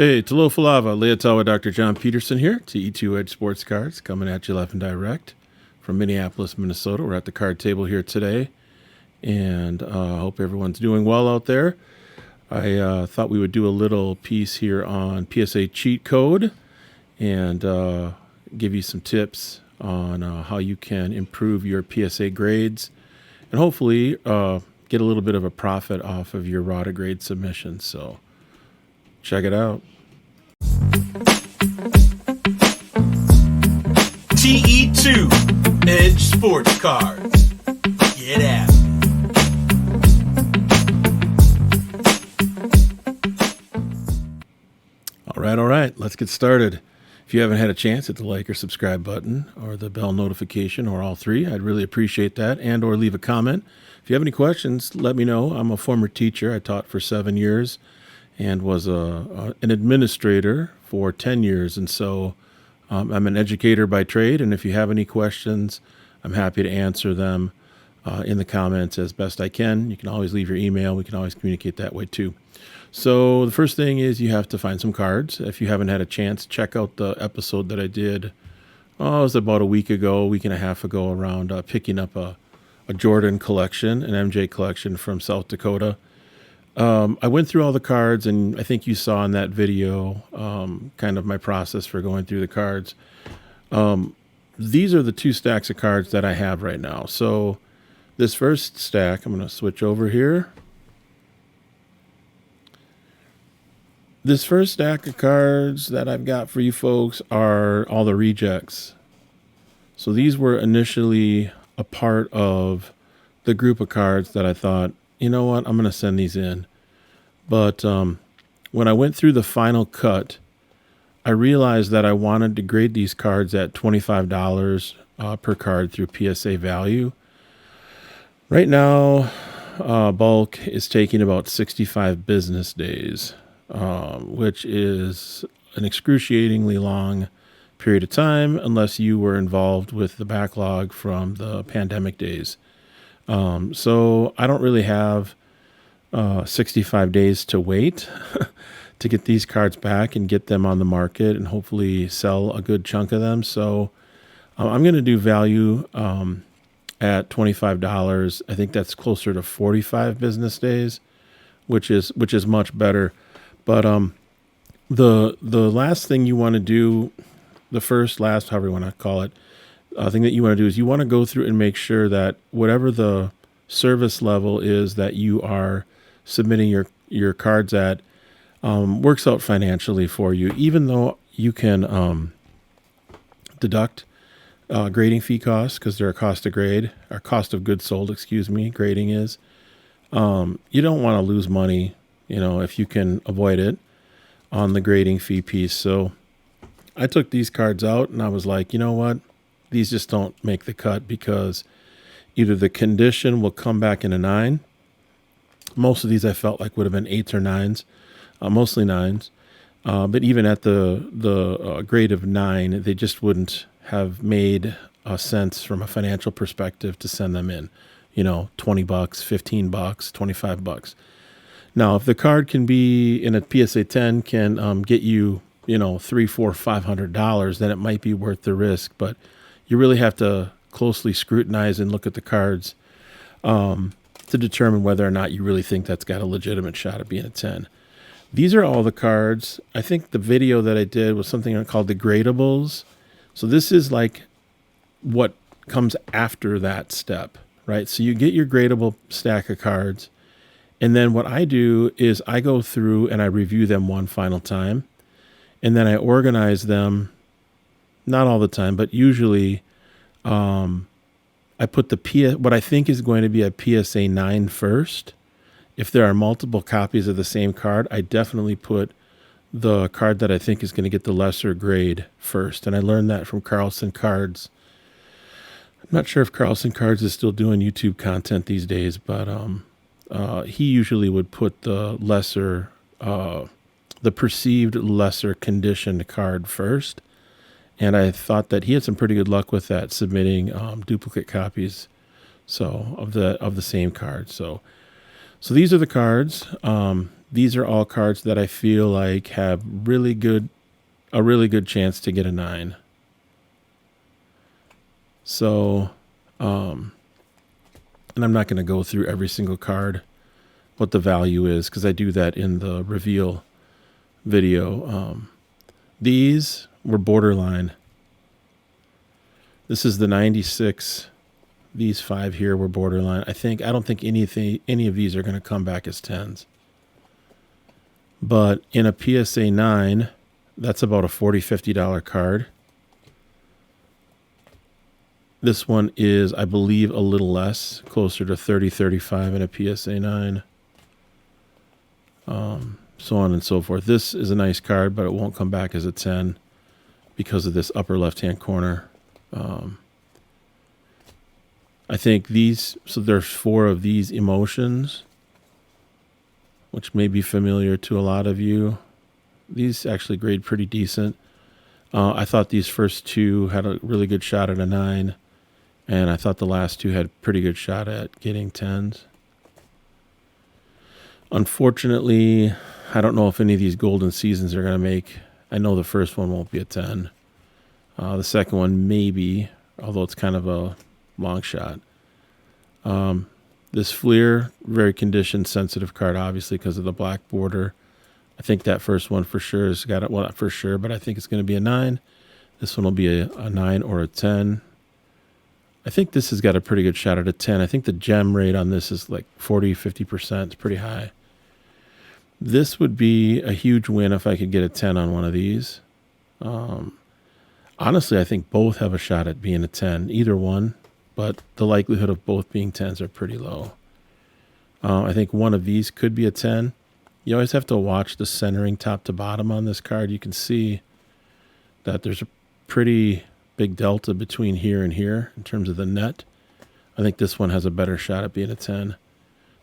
Hey, Talo Falava, Leotawa, Dr. John Peterson here, TE2 Edge Sports Cards, coming at you live and direct from Minneapolis, Minnesota. We're at the card table here today, and I hope everyone's doing well out there. I thought we would do a little piece here on PSA cheat code and give you some tips on how you can improve your PSA grades and hopefully get a little bit of a profit off of your raw to grade submissions. So check it out. TE2 Edge Sports Cards. Get at it. All right, let's get started. If you haven't had a chance, hit the like or subscribe button or the bell notification or all three. I'd really appreciate that, and or leave a comment. If you have any questions, let me know. I'm a former teacher. I taught for 7 years and was an administrator for 10 years. And so I'm an educator by trade. And if you have any questions, I'm happy to answer them in the comments as best I can. You can always leave your email. We can always communicate that way too. So the first thing is you have to find some cards. If you haven't had a chance, check out the episode that I did, it was about a week and a half ago, around picking up a Jordan collection, an MJ collection from South Dakota. I went through all the cards, and I think you saw in that video kind of my process for going through the cards. These are the two stacks of cards that I have right now. So this first stack, I'm going to switch over here. This first stack of cards that I've got for you folks are all the rejects. So these were initially a part of the group of cards that I thought, you know what, I'm going to send these in. But when I went through the final cut, I realized that I wanted to grade these cards at $25 per card through PSA value. Right now, bulk is taking about 65 business days, which is an excruciatingly long period of time unless you were involved with the backlog from the pandemic days. So I don't really have 65 days to wait to get these cards back and get them on the market and hopefully sell a good chunk of them. So I'm going to do value at $25. I think that's closer to 45 business days, which is much better. But the last thing you want to do, last, however you want to call it, thing that you want to do is you want to go through and make sure that whatever the service level is that you are submitting your cards at works out financially for you, even though you can deduct grading fee costs because they're a cost of grade, or cost of goods sold, grading is. You don't want to lose money, if you can avoid it on the grading fee piece. So I took these cards out and I was like, you know what? These just don't make the cut because either the condition will come back in a 9. Most of these I felt like would have been 8s or 9s, mostly 9s. But even at the grade of 9, they just wouldn't have made sense from a financial perspective to send them in. $20, $15, $25. Now, if the card can be in a PSA 10 can get you, $300, $400, $500, then it might be worth the risk. But you really have to closely scrutinize and look at the cards to determine whether or not you really think that's got a legitimate shot at being a 10. These are all the cards. I think the video that I did was something called the gradables. So this is like what comes after that step, right? So you get your gradable stack of cards. And then what I do is I go through and I review them one final time. And then I organize them, not all the time, but usually I put what I think is going to be a PSA 9 first. If there are multiple copies of the same card, I definitely put the card that I think is going to get the lesser grade first. And I learned that from Carlson Cards. I'm not sure if Carlson Cards is still doing YouTube content these days, but he usually would put the perceived lesser conditioned card first. And I thought that he had some pretty good luck with that, submitting duplicate copies of the same card. So these are the cards. these are all cards that I feel like have a really good chance to get a 9. So, and I'm not going to go through every single card, what the value is, because I do that in the reveal video. These were borderline. This is the 96. These 5 here were borderline. I don't think any of these are going to come back as 10s. But in a PSA 9, that's about a $40, $50 card. This one is, I believe, a little less, closer to 30, 35 in a PSA 9. So on and so forth. This is a nice card, but it won't come back as a 10 because of this upper left-hand corner. I think so there's 4 of these emotions, which may be familiar to a lot of you. These actually grade pretty decent. I thought these first 2 had a really good shot at a 9, and I thought the last 2 had a pretty good shot at getting 10s. Unfortunately, I don't know if any of these golden seasons are going to make. I know the first one won't be a 10. The second one maybe, although it's kind of a long shot. This Fleer, very condition sensitive card, obviously because of the black border. I think that first one for sure has got it. Well, not for sure, but I think it's going to be a 9. This one will be a 9 or a 10. I think this has got a pretty good shot at a 10. I think the gem rate on this is like 40, 50%. It's pretty high. This would be a huge win if I could get a 10 on one of these. Honestly, I think both have a shot at being a 10, either one, but the likelihood of both being 10s are pretty low. I think one of these could be a 10. You always have to watch the centering top to bottom on this card. You can see that there's a pretty big delta between here and here in terms of the net. I think this one has a better shot at being a 10. I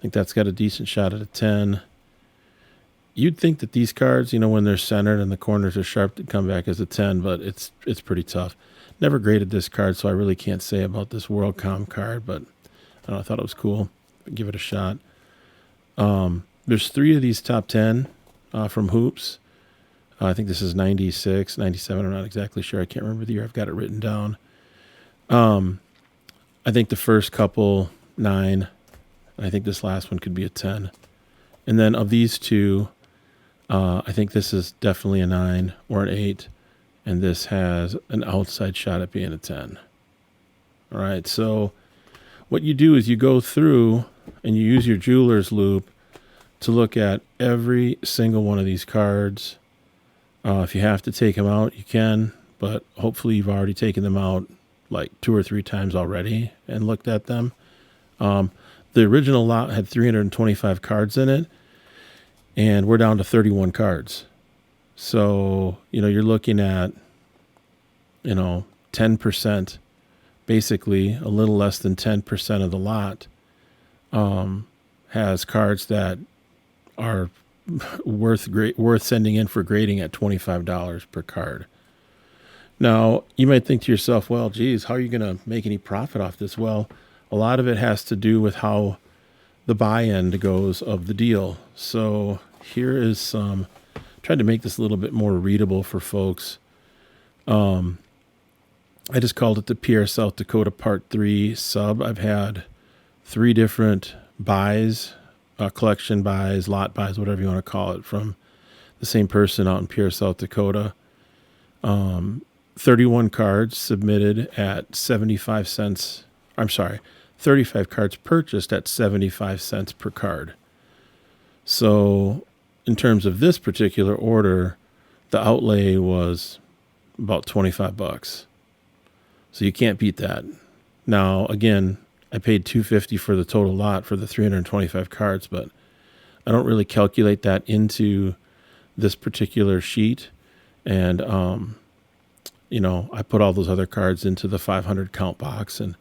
think that's got a decent shot at a 10. You'd think that these cards, when they're centered and the corners are sharp, to come back as a 10, but it's pretty tough. Never graded this card, so I really can't say about this WorldCom card, but I thought it was cool. Give it a shot. There's 3 of these top 10 from Hoops. I think this is 96, 97. I'm not exactly sure. I can't remember the year. I've got it written down. I think the first couple, 9. And I think this last one could be a 10. And then of these 2, I think this is definitely a 9 or an 8. And this has an outside shot at being a 10. All right, so what you do is you go through and you use your jeweler's loop to look at every single one of these cards. If you have to take them out, you can, but hopefully you've already taken them out like 2 or 3 times already and looked at them. The original lot had 325 cards in it, and we're down to 31 cards. So, you're looking at, 10%, basically a little less than 10% of the lot has cards that are worth sending in for grading at $25 per card. Now, you might think to yourself, well, geez, how are you going to make any profit off this? Well, a lot of it has to do with how the buy end goes of the deal. So here is some, tried to make this a little bit more readable for folks. I just called it the PR South Dakota Part 3 sub. I've had 3 different buys, collection buys, lot buys, whatever you want to call it, from the same person out in PR South Dakota. 31 cards submitted at 75 cents. I'm sorry, 35 cards purchased at 75 cents per card. So in terms of this particular order, the outlay was about $25. So you can't beat that. Now, again, I paid $250 for the total lot for the 325 cards, but I don't really calculate that into this particular sheet. And, I put all those other cards into the 500 count box. And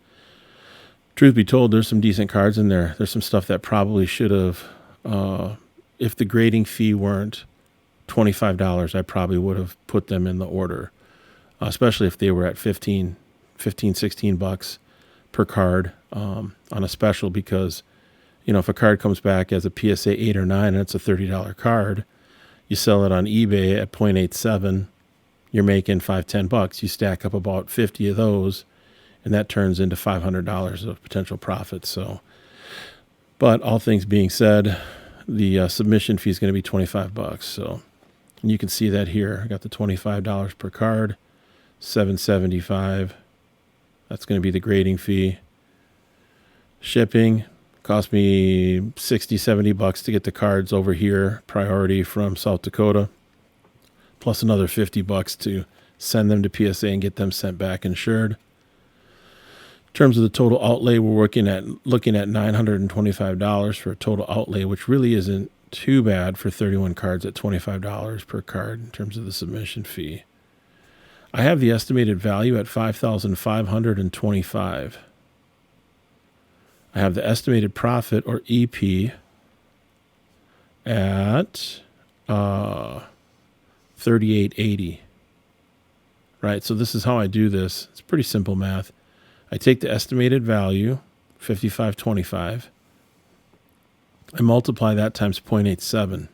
truth be told, there's some decent cards in there. There's some stuff that probably should have, if the grading fee weren't $25, I probably would have put them in the order, especially if they were at $16 per card on a special, because You know, if a card comes back as a PSA 8 or 9 and it's a $30 card, you sell it on eBay at 0.87, you're making $5-10. You stack up about 50 of those, and that turns into $500 of potential profit. So, but all things being said, the submission fee is going to be $25. So, and you can see that here. I got the $25 per card, $7.75. That's going to be the grading fee. Shipping cost me $60-70 to get the cards over here, priority from South Dakota, plus another $50 to send them to PSA and get them sent back insured. In terms of the total outlay, we're looking at $925 for a total outlay, which really isn't too bad for 31 cards at $25 per card in terms of the submission fee. I have the estimated value at $5,525. I have the estimated profit, or EP, at $38.80. Right, so this is how I do this. It's pretty simple math. I take the estimated value, $55.25. I multiply that times 0.87,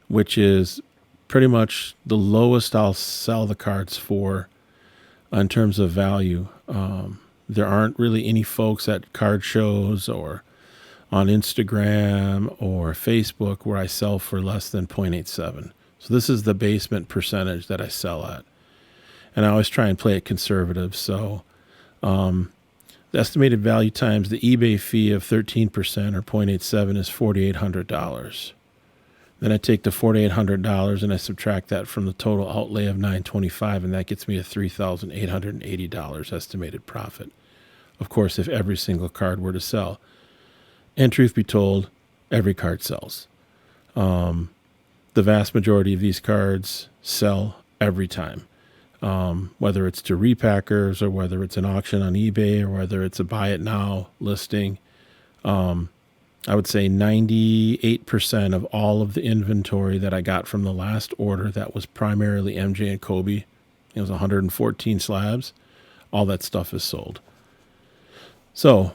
which is pretty much the lowest I'll sell the cards for in terms of value. There aren't really any folks at card shows or on Instagram or Facebook where I sell for less than 0.87. So this is the basement percentage that I sell at. And I always try and play it conservative. So the estimated value times the eBay fee of 13% or 0.87 is $4,800. Then I take the $4,800 and I subtract that from the total outlay of $925, and that gets me a $3,880 estimated profit. Of course, if every single card were to sell. And truth be told, every card sells. The vast majority of these cards sell every time. Whether it's to repackers or whether it's an auction on eBay or whether it's a buy it now listing. I would say 98% of all of the inventory that I got from the last order that was primarily MJ and Kobe, it was 114 slabs, all that stuff is sold. So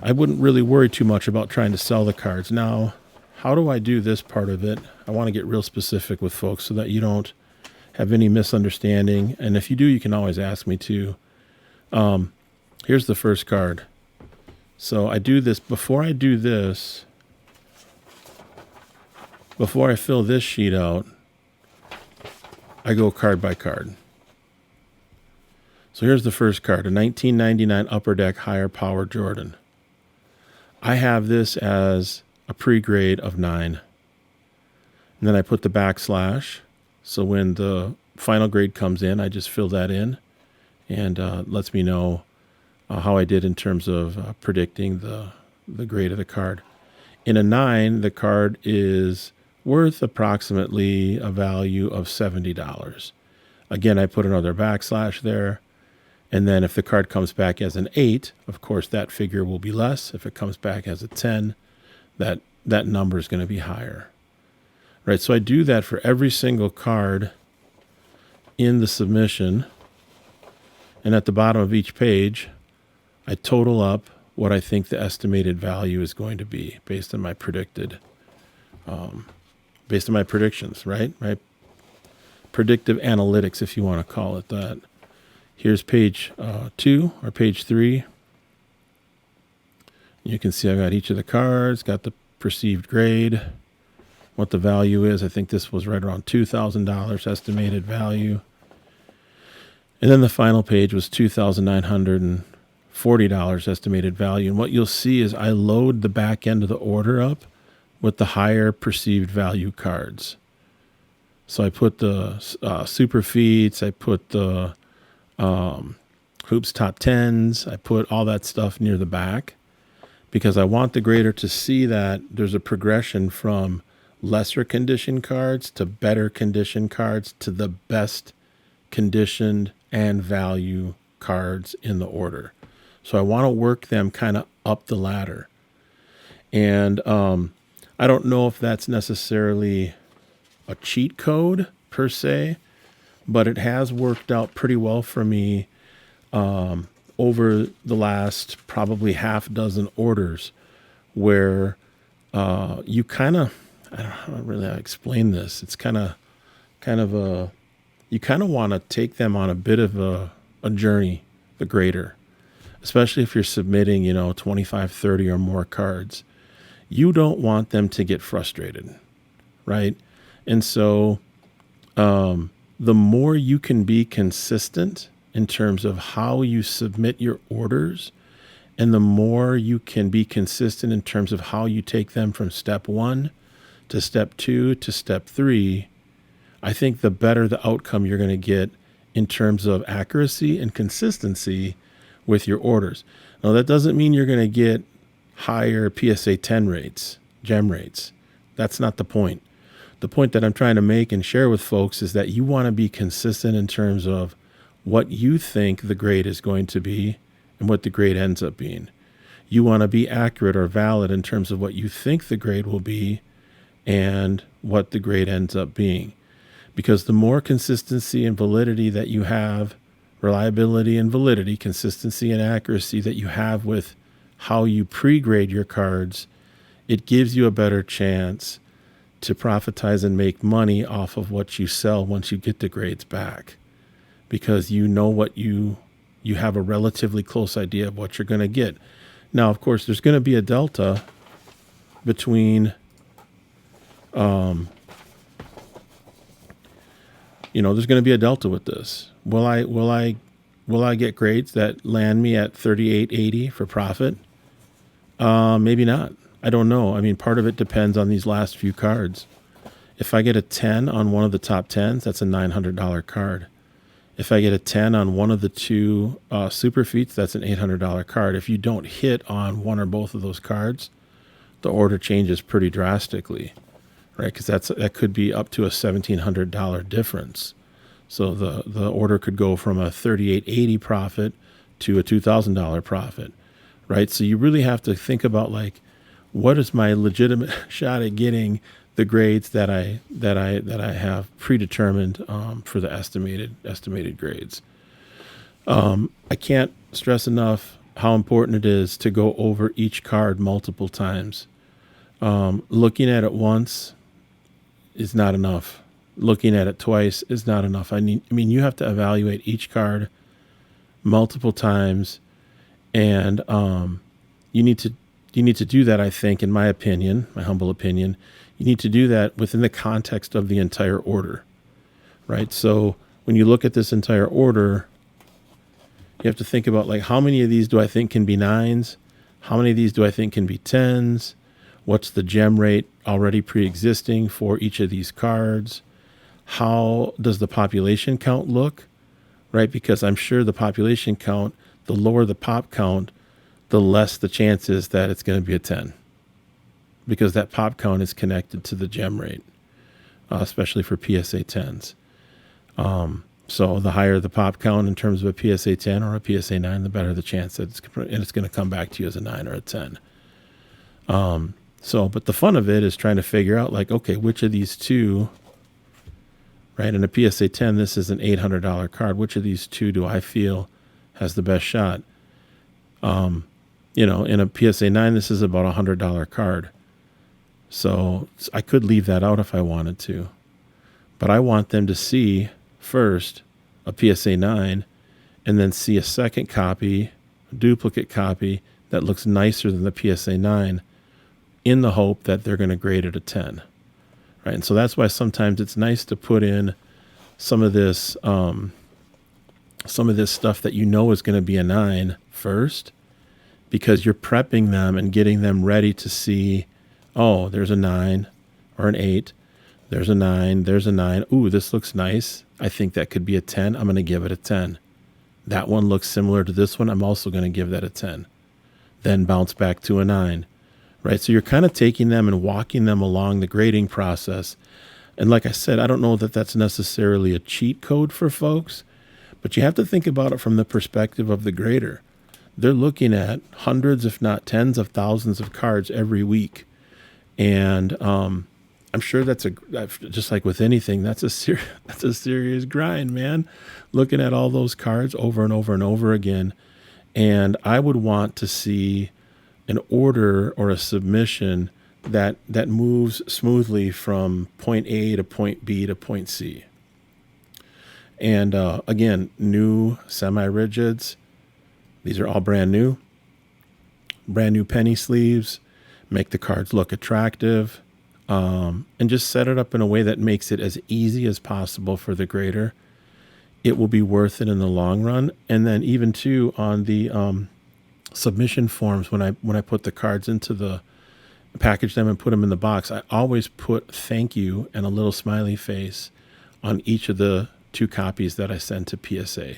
I wouldn't really worry too much about trying to sell the cards. Now, how do I do this part of it? I want to get real specific with folks so that you don't have any misunderstanding. And if you do, you can always ask me to. Here's the first card. So I do this. Before I do this, before I fill this sheet out, I go card by card. So here's the first card, a 1999 Upper Deck Higher Power Jordan. I have this as a pre-grade of 9. And then I put the backslash. So when the final grade comes in, I just fill that in and lets me know how I did in terms of predicting the grade of the card. In a 9, the card is worth approximately a value of $70. Again, I put another backslash there. And then if the card comes back as an 8, of course, that figure will be less. If it comes back as a 10, that number is going to be higher. Right, so I do that for every single card in the submission. And at the bottom of each page, I total up what I think the estimated value is going to be based on my predictions, right? My predictive analytics, if you want to call it that. Here's page 2 or page 3. You can see I got each of the cards, got the perceived grade, what the value is. I think this was right around $2,000 estimated value. And then the final page was $2,940 estimated value. And what you'll see is I load the back end of the order up with the higher perceived value cards. So I put the super feats, I put the hoops top 10s, I put all that stuff near the back because I want the grader to see that there's a progression from lesser conditioned cards to better conditioned cards to the best conditioned and value cards in the order. So I want to work them kind of up the ladder. And I don't know if that's necessarily a cheat code per se, but it has worked out pretty well for me over the last probably half dozen orders where you kind of, I don't know really how to explain this. It's kind of a, you kind of want to take them on a bit of a journey, the grader, especially if you're submitting, 25, 30 or more cards. You don't want them to get frustrated, right? And so the more you can be consistent in terms of how you submit your orders, and the more you can be consistent in terms of how you take them from step 1 to step 2 to step 3, I think the better the outcome you're going to get in terms of accuracy and consistency with your orders. Now, that doesn't mean you're going to get higher PSA 10 rates, gem rates. That's not the point. The point that I'm trying to make and share with folks is that you want to be consistent in terms of what you think the grade is going to be and what the grade ends up being. You want to be accurate or valid in terms of what you think the grade will be and what the grade ends up being. Because the more consistency and validity that you have, reliability and validity, consistency and accuracy that you have with how you pre-grade your cards, it gives you a better chance to profitize and make money off of what you sell once you get the grades back. Because you know what you have a relatively close idea of what you're going to get. Now, of course, there's going to be a delta between, there's going to be a delta with this. Will I get grades that land me at 38.80 for profit? Maybe not. I don't know. I mean, part of it depends on these last few cards. If I get a 10 on one of the top 10s, that's a $900 card. If I get a 10 on one of the two super feats, that's an $800 card. If you don't hit on one or both of those cards, the order changes pretty drastically, right? Because that could be up to a $1,700 difference. So the order could go from a $38.80 profit to a $2,000 profit, right? So you really have to think about, like, what is my legitimate shot at getting the grades that I have predetermined for the estimated grades. I can't stress enough how important it is to go over each card multiple times. Looking at it once is not enough. Looking at it twice is not enough. I mean, you have to evaluate each card multiple times, and you need to do that. I think, in my opinion, my humble opinion, you need to do that within the context of the entire order, right? So when you look at this entire order, you have to think about, like, how many of these do I think can be 9s? How many of these do I think can be 10s? What's the gem rate already pre-existing for each of these cards? How does the population count look, right? Because I'm sure the population count, the lower the pop count, the less the chance is that it's going to be a 10. Because that pop count is connected to the gem rate, especially for PSA 10s. So the higher the pop count in terms of a PSA 10 or a PSA 9, the better the chance that it's going to come back to you as a 9 or a 10. But the fun of it is trying to figure out, like, okay, which of these two, right? In a PSA 10, this is an $800 card. Which of these two do I feel has the best shot? In a PSA 9, this is about a $100 card. So I could leave that out if I wanted to. But I want them to see first a PSA 9 and then see a second copy, a duplicate copy that looks nicer than the PSA 9, in the hope that they're going to grade it a 10. Right? And so that's why sometimes it's nice to put in some of this stuff that you know is going to be a 9 first, because you're prepping them and getting them ready to see, oh, there's a 9 or an 8. There's a 9. There's a 9. Ooh, this looks nice. I think that could be a 10. I'm going to give it a 10. That one looks similar to this one. I'm also going to give that a 10. Then bounce back to a 9. Right? So you're kind of taking them and walking them along the grading process. And like I said, I don't know that that's necessarily a cheat code for folks, but you have to think about it from the perspective of the grader. They're looking at hundreds, if not tens of thousands of cards every week. And I'm sure that's just like with anything, that's a serious grind, man. Looking at all those cards over and over and over again. And I would want to see an order or a submission that moves smoothly from point A to point B to point C. And again, new semi-rigids. These are all brand new penny sleeves. Make the cards look attractive, and just set it up in a way that makes it as easy as possible for the grader. It will be worth it in the long run. And then even too, on the submission forms, when I put the cards into the package them and put them in the box, I always put thank you and a little smiley face on each of the 2 copies that I send to PSA.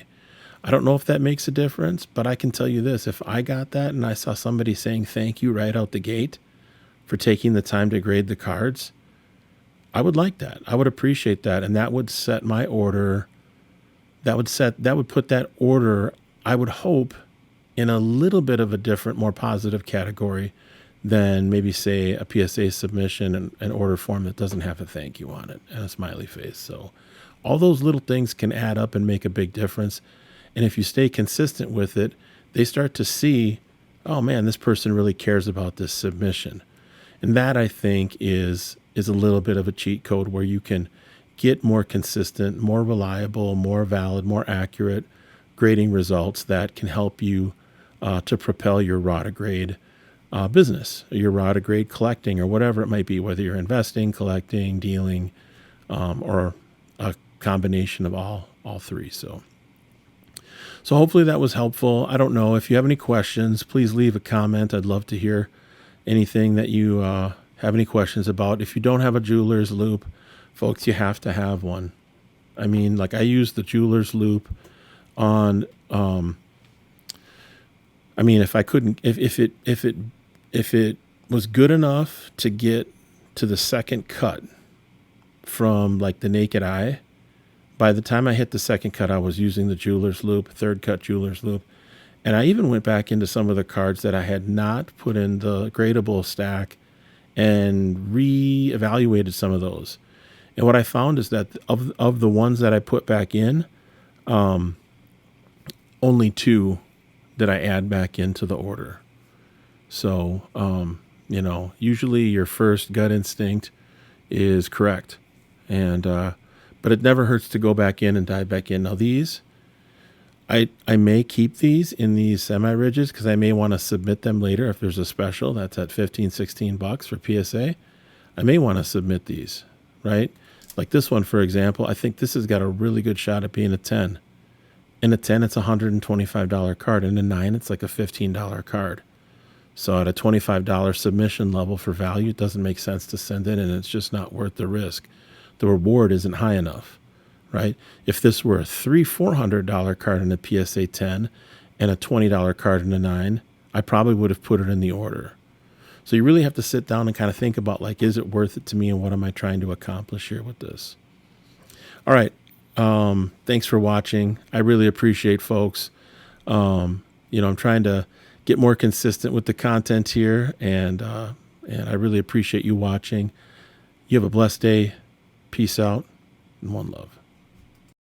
I don't know if that makes a difference, but I can tell you this: if I got that and I saw somebody saying thank you right out the gate for taking the time to grade the cards, I would like that. I would appreciate that, and that would set my order. That would put that order, I would hope, in a little bit of a different, more positive category than maybe, say, a PSA submission and an order form that doesn't have a thank you on it and a smiley face. So all those little things can add up and make a big difference. And if you stay consistent with it, they start to see, oh man, this person really cares about this submission. And that, I think, is a little bit of a cheat code where you can get more consistent, more reliable, more valid, more accurate grading results that can help you to propel your raw to grade business, your raw to grade collecting, or whatever it might be, whether you're investing, collecting, dealing, or a combination of all 3. So hopefully that was helpful. I don't know. If you have any questions, please leave a comment. I'd love to hear anything that you have any questions about. If you don't have a jeweler's loop, folks, you have to have one. I mean, like, I use the jeweler's loop on, I mean, if it was good enough to get to the second cut from like the naked eye, by the time I hit the second cut, I was using the jeweler's loop, third cut jeweler's loop. And I even went back into some of the cards that I had not put in the gradable stack and re-evaluated some of those. And what I found is that of the ones that I put back in, only 2 did I add back into the order. So, usually your first gut instinct is correct. And, but it never hurts to go back in and dive back in. Now these, I may keep these in these semi-rigids because I may want to submit them later. If there's a special that's at $15-16 for PSA, I may want to submit these, right? Like this one, for example, I think this has got a really good shot at being a 10. In a 10, it's a $125 card. In a 9, it's like a $15 card. So at a $25 submission level for value, it doesn't make sense to send in, and it's just not worth the risk. The reward isn't high enough, right? If this were a $300-400 card in a PSA 10 and a $20 card in a 9, I probably would have put it in the order. So you really have to sit down and kind of think about, like, is it worth it to me, and what am I trying to accomplish here with this? All right. Thanks for watching. I really appreciate folks. I'm trying to get more consistent with the content here, and I really appreciate you watching. You have a blessed day. Peace out, and one love.